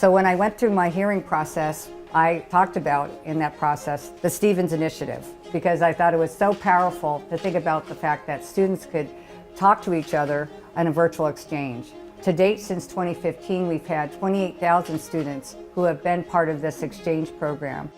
So when I went through my hearing process, I talked about in that process the Stevens Initiative, because I thought it was so powerful to think about the fact that students could talk to each other in a virtual exchange. To date, since 2015, we've had 28,000 students who have been part of this exchange program.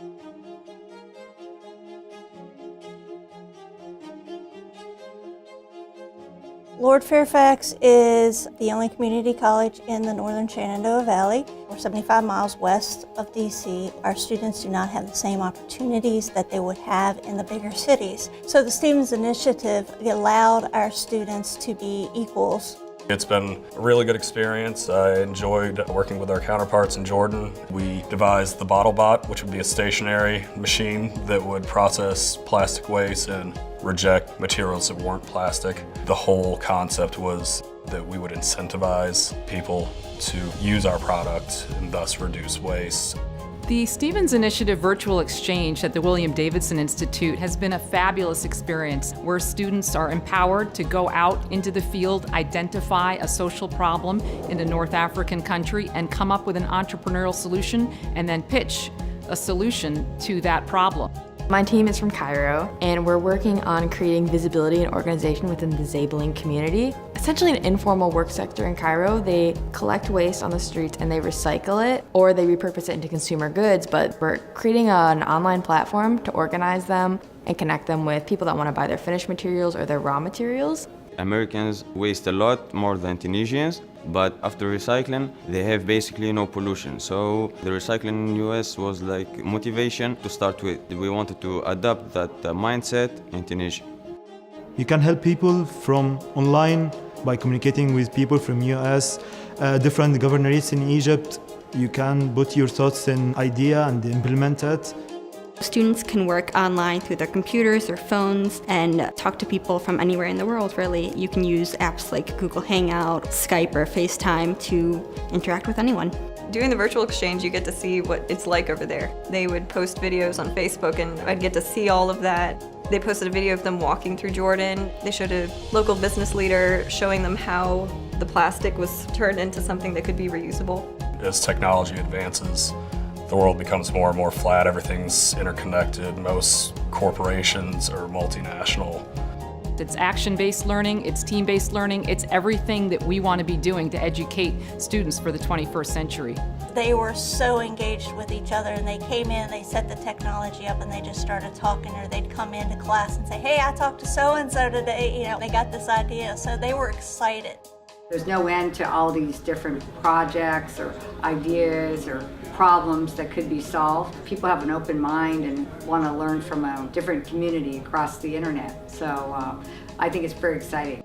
Lord Fairfax is the only community college in the northern Shenandoah Valley. We're 75 miles west of DC. Our students do not have the same opportunities that they would have in the bigger cities. So the Stevens Initiative allowed our students to be equals. It's been a really good experience. I enjoyed working with our counterparts in Jordan. We devised the BottleBot, which would be a stationary machine that would process plastic waste and reject materials that weren't plastic. The whole concept was that we would incentivize people to use our product and thus reduce waste. The Stevens Initiative Virtual Exchange at the William Davidson Institute has been a fabulous experience where students are empowered to go out into the field, identify a social problem in a North African country, and come up with an entrepreneurial solution and then pitch a solution to that problem. My team is from Cairo, and we're working on creating visibility and organization within the disabling community. Essentially an informal work sector in Cairo. They collect waste on the streets and they recycle it, or they repurpose it into consumer goods, but we're creating an online platform to organize them and connect them with people that want to buy their finished materials or their raw materials. Americans waste a lot more than Tunisians, but after recycling, they have basically no pollution. So the recycling in US was like motivation to start with. We wanted to adopt that mindset in Tunisia. You can help people from online by communicating with people from US, different governorates in Egypt. You can put your thoughts in idea and implement it. Students can work online through their computers, their phones, and talk to people from anywhere in the world, really. You can use apps like Google Hangout, Skype, or FaceTime to interact with anyone. Doing the virtual exchange, you get to see what it's like over there. They would post videos on Facebook, and I'd get to see all of that. They posted a video of them walking through Jordan. They showed a local business leader showing them how the plastic was turned into something that could be reusable. As technology advances, the world becomes more and more flat. Everything's interconnected. Most corporations are multinational. It's action-based learning, it's team-based learning, it's everything that we want to be doing to educate students for the 21st century. They were so engaged with each other, and they came in, they set the technology up, and they just started talking, or they'd come into class and say, hey, I talked to so-and-so today, they got this idea, so they were excited. There's no end to all these different projects or ideas or problems that could be solved. People have an open mind and want to learn from a different community across the internet. So I think it's very exciting.